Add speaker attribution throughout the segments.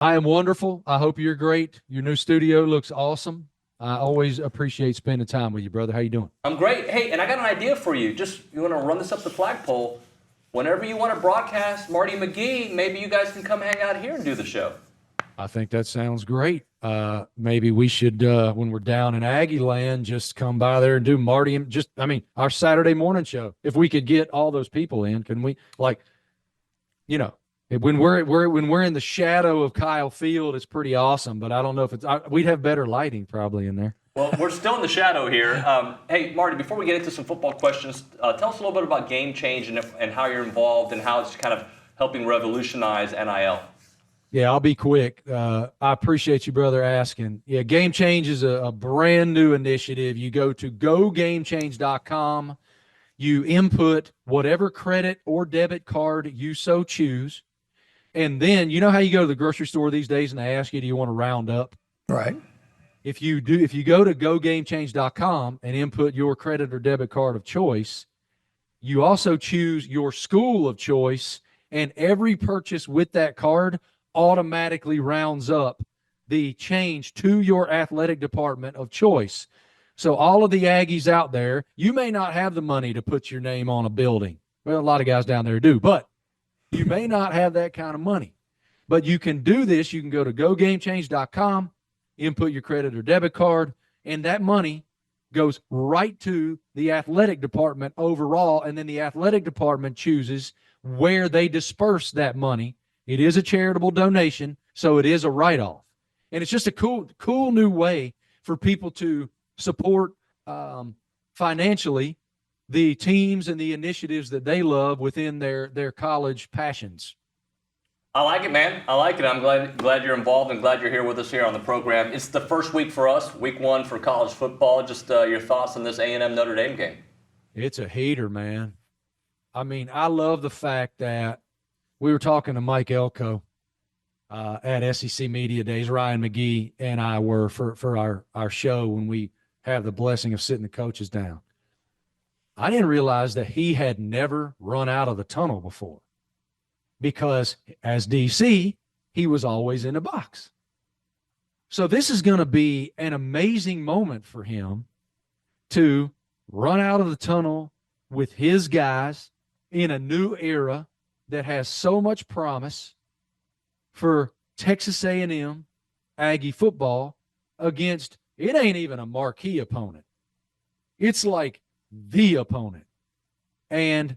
Speaker 1: I am wonderful. I hope you're great. Your new studio looks awesome. I always appreciate spending time with you, brother. How you doing?
Speaker 2: I'm great. Hey, and I got an idea for you. Just you want to run this up the flagpole. Whenever you want to broadcast Marty McGee, maybe you guys can come hang out here and do the show.
Speaker 1: I think that sounds great. Maybe we should, when we're down in Aggie land, just come by there and do Marty and our Saturday morning show. If we could get all those people in, can we? Like, you know, when we're in the shadow of Kyle Field, it's pretty awesome. But I don't know if we'd have better lighting probably in there.
Speaker 2: Well, we're still in the shadow here. Hey, Marty, before we get into some football questions, tell us a little bit about Game Change and how you're involved and how it's kind of helping revolutionize NIL.
Speaker 1: Yeah, I'll be quick. I appreciate you, brother, asking. Yeah, Game Change is a brand new initiative. You go to gogamechange.com. You input whatever credit or debit card you so choose. And then, you know how you go to the grocery store these days and they ask you, do you want to round up?
Speaker 3: Right.
Speaker 1: If you go to gogamechange.com and input your credit or debit card of choice, you also choose your school of choice, and every purchase with that card automatically rounds up the change to your athletic department of choice. So all of the Aggies out there, you may not have the money to put your name on a building. Well, a lot of guys down there do, but you may not have that kind of money. But you can do this. You can go to gogamechange.com, input your credit or debit card, and that money goes right to the athletic department overall, and then the athletic department chooses where they disperse that money. It is a charitable donation, so it is a write-off. And it's just a cool new way for people to support financially the teams and the initiatives that they love within their college passions.
Speaker 2: I like it, man. I like it. I'm glad you're involved and glad you're here with us here on the program. It's the first week for us, week one for college football. Just your thoughts on this A&M Notre Dame game.
Speaker 1: It's a heater, man. I mean, I love the fact that we were talking to Mike Elko at SEC Media Days. Ryan McGee and I were for our show when we have the blessing of sitting the coaches down. I didn't realize that he had never run out of the tunnel before, because as DC, he was always in a box. So this is going to be an amazing moment for him to run out of the tunnel with his guys in a new era that has so much promise for Texas A&M Aggie football against, it ain't even a marquee opponent. It's like the opponent. And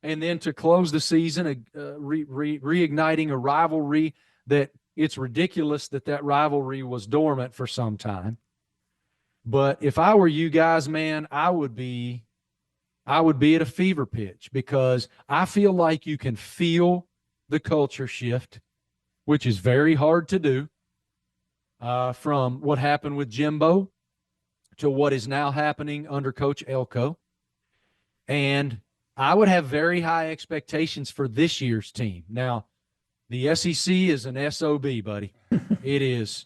Speaker 1: then to close the season, reigniting a rivalry that it's ridiculous that rivalry was dormant for some time. But if I were you guys, man, I would be at a fever pitch, because I feel like you can feel the culture shift, which is very hard to do, from what happened with Jimbo to what is now happening under Coach Elko. And I would have very high expectations for this year's team. Now, the SEC is an SOB, buddy. It is.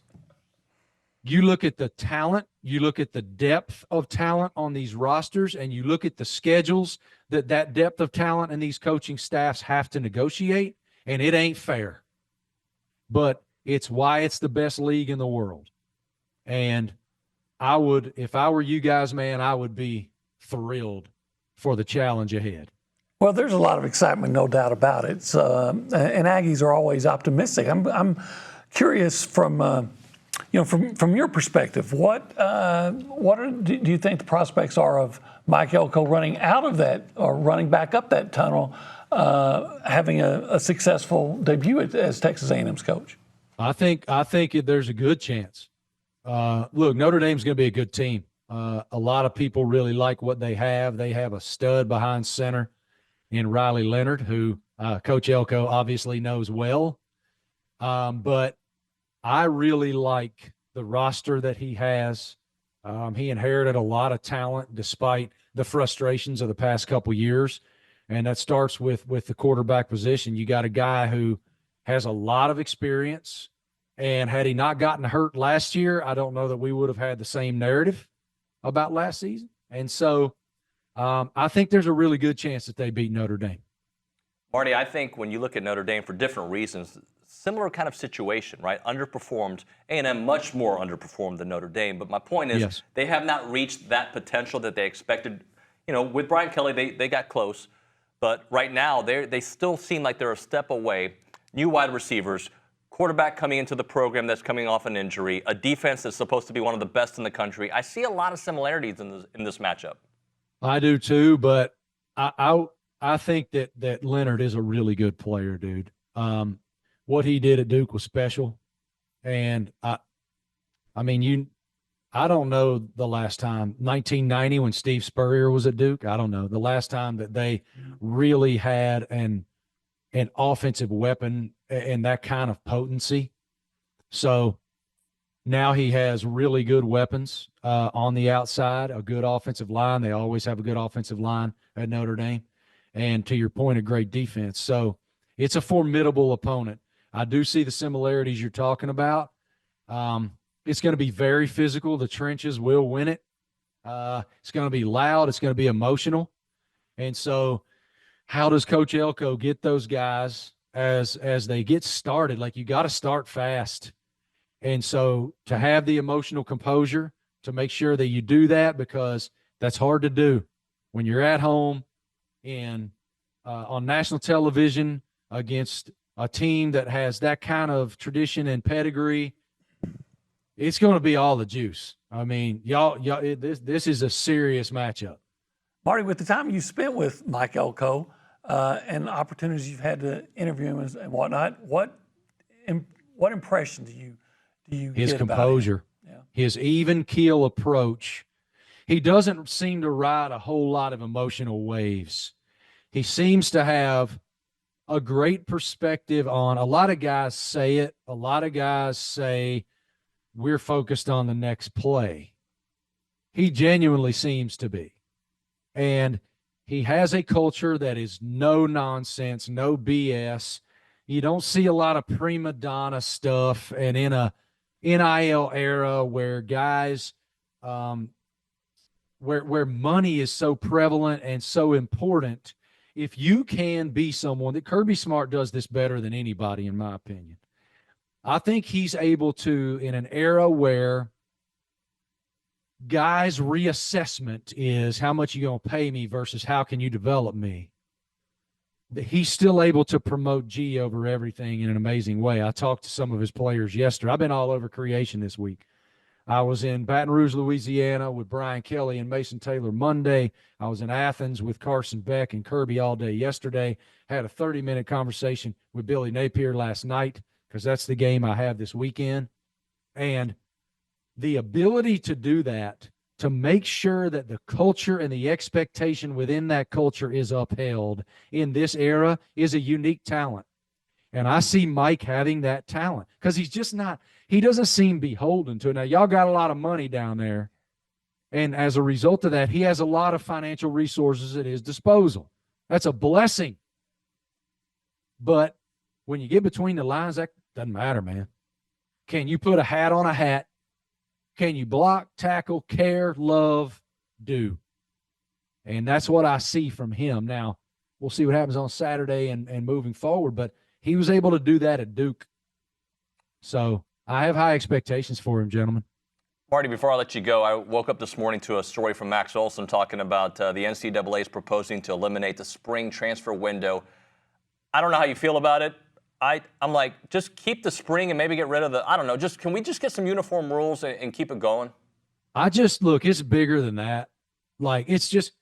Speaker 1: You look at the talent, you look at the depth of talent on these rosters, and you look at the schedules that depth of talent and these coaching staffs have to negotiate, and it ain't fair. But it's why it's the best league in the world. And I would, if I were you guys, man, I would be thrilled for the challenge ahead.
Speaker 3: Well, there's a lot of excitement, no doubt about it. And Aggies are always optimistic. I'm curious from your perspective, what do you think the prospects are of Mike Elko running out of that, or running back up that tunnel, having a successful debut as Texas A&M's coach?
Speaker 1: I think there's a good chance. Look, Notre Dame's going to be a good team. A lot of people really like what they have. They have a stud behind center in Riley Leonard, who Coach Elko obviously knows well. But I really like the roster that he has. He inherited a lot of talent despite the frustrations of the past couple years. And that starts with the quarterback position. You got a guy who has a lot of experience. And had he not gotten hurt last year, I don't know that we would have had the same narrative about last season. And so I think there's a really good chance that they beat Notre Dame.
Speaker 2: Marty, I think when you look at Notre Dame for different reasons, similar kind of situation, right? Underperformed. A&M much more underperformed than Notre Dame. But my point is,
Speaker 1: Yes.
Speaker 2: they have not reached that potential that they expected. You know, with Brian Kelly, they got close. But right now, they still seem like they're a step away. New wide receivers, quarterback coming into the program that's coming off an injury, a defense that's supposed to be one of the best in the country. I see a lot of similarities in this matchup.
Speaker 1: I do too, but I think that Leonard is a really good player, dude. What he did at Duke was special, and I mean, I don't know the last time, 1990 when Steve Spurrier was at Duke. I don't know the last time that they really had an offensive weapon and that kind of potency. So now he has really good weapons on the outside, a good offensive line. They always have a good offensive line at Notre Dame. And to your point, a great defense. So it's a formidable opponent. I do see the similarities you're talking about. It's going to be very physical. The trenches will win it. It's going to be loud. It's going to be emotional. And so how does Coach Elko get those guys as they get started? Like, you got to start fast. And so to have the emotional composure, to make sure that you do that, because that's hard to do when you're at home and on national television against a team that has that kind of tradition and pedigree. It's going to be all the juice. I mean, this is a serious matchup.
Speaker 3: Marty, with the time you spent with Mike Elko and the opportunities you've had to interview him and whatnot, what impression do you
Speaker 1: His
Speaker 3: get
Speaker 1: composure,
Speaker 3: about him?
Speaker 1: his even keel approach. He doesn't seem to ride a whole lot of emotional waves. He seems to have a great perspective on, a lot of guys say it. A lot of guys say, we're focused on the next play. He genuinely seems to be. And he has a culture that is no nonsense, no BS. You don't see a lot of prima donna stuff. And in a NIL era where guys, where money is so prevalent and so important, if you can be someone that Kirby Smart does this better than anybody, in my opinion. I think he's able to, in an era where guys' reassessment is how much you going to pay me versus how can you develop me. He's still able to promote G over everything in an amazing way. I talked to some of his players yesterday. I've been all over creation this week. I was in Baton Rouge, Louisiana with Brian Kelly and Mason Taylor Monday. I was in Athens with Carson Beck and Kirby all day yesterday. Had a 30-minute conversation with Billy Napier last night, because that's the game I have this weekend. And the ability to do that, to make sure that the culture and the expectation within that culture is upheld in this era, is a unique talent. And I see Mike having that talent, because he's just not – he doesn't seem beholden to it. Now, y'all got a lot of money down there, and as a result of that, he has a lot of financial resources at his disposal. That's a blessing. But when you get between the lines, that doesn't matter, man. Can you put a hat on a hat? Can you block, tackle, care, love, do? And that's what I see from him. Now, we'll see what happens on Saturday and moving forward, but he was able to do that at Duke. So I have high expectations for him, gentlemen.
Speaker 2: Marty, before I let you go, I woke up this morning to a story from Max Olson talking about the NCAA is proposing to eliminate the spring transfer window. I don't know how you feel about it. I'm like, just keep the spring and maybe get rid of I don't know, can we just get some uniform rules and keep it going?
Speaker 1: Look, it's bigger than that. Like, it's just,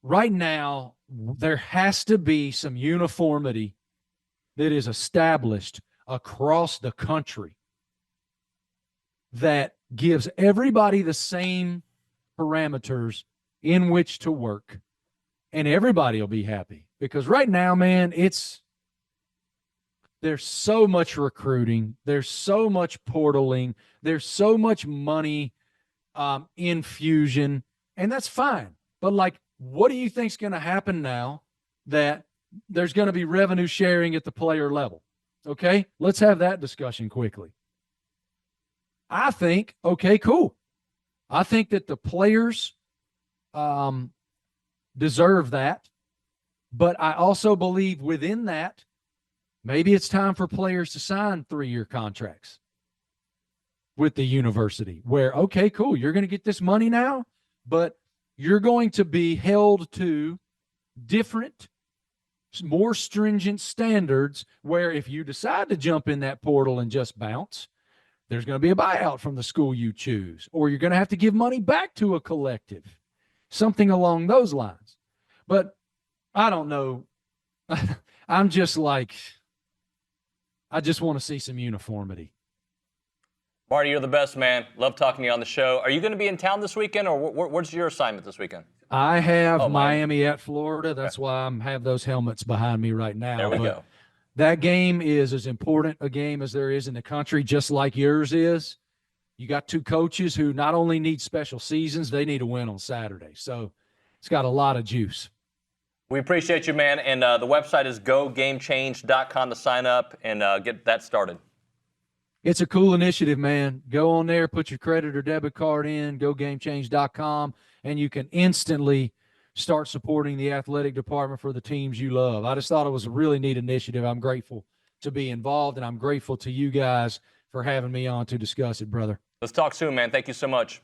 Speaker 1: right now, there has to be some uniformity that is established across the country that gives everybody the same parameters in which to work, and everybody will be happy. Because right now, man, there's so much recruiting. There's so much portaling. There's so much money infusion, and that's fine. But, like, what do you think's going to happen now that there's going to be revenue sharing at the player level? Okay, let's have that discussion quickly. I think, okay, cool. I think that the players deserve that. But I also believe within that, Maybe it's time for players to sign 3-year contracts with the university where, okay, cool, you're going to get this money now, but you're going to be held to different, more stringent standards where if you decide to jump in that portal and just bounce, there's going to be a buyout from the school you choose, or you're going to have to give money back to a collective, something along those lines. But I don't know. I'm just like, I just want to see some uniformity.
Speaker 2: Marty, you're the best, man. Love talking to you on the show. Are you going to be in town this weekend, or what's your assignment this weekend?
Speaker 1: I have Miami at Florida. That's why I have those helmets behind me right now.
Speaker 2: There we go.
Speaker 1: That game is as important a game as there is in the country, just like yours is. You got two coaches who not only need special seasons, they need a win on Saturday. So it's got a lot of juice.
Speaker 2: We appreciate you, man. And the website is gogamechange.com to sign up and get that started.
Speaker 1: It's a cool initiative, man. Go on there, put your credit or debit card in, gogamechange.com, and you can instantly start supporting the athletic department for the teams you love. I just thought it was a really neat initiative. I'm grateful to be involved, and I'm grateful to you guys for having me on to discuss it, brother.
Speaker 2: Let's talk soon, man. Thank you so much.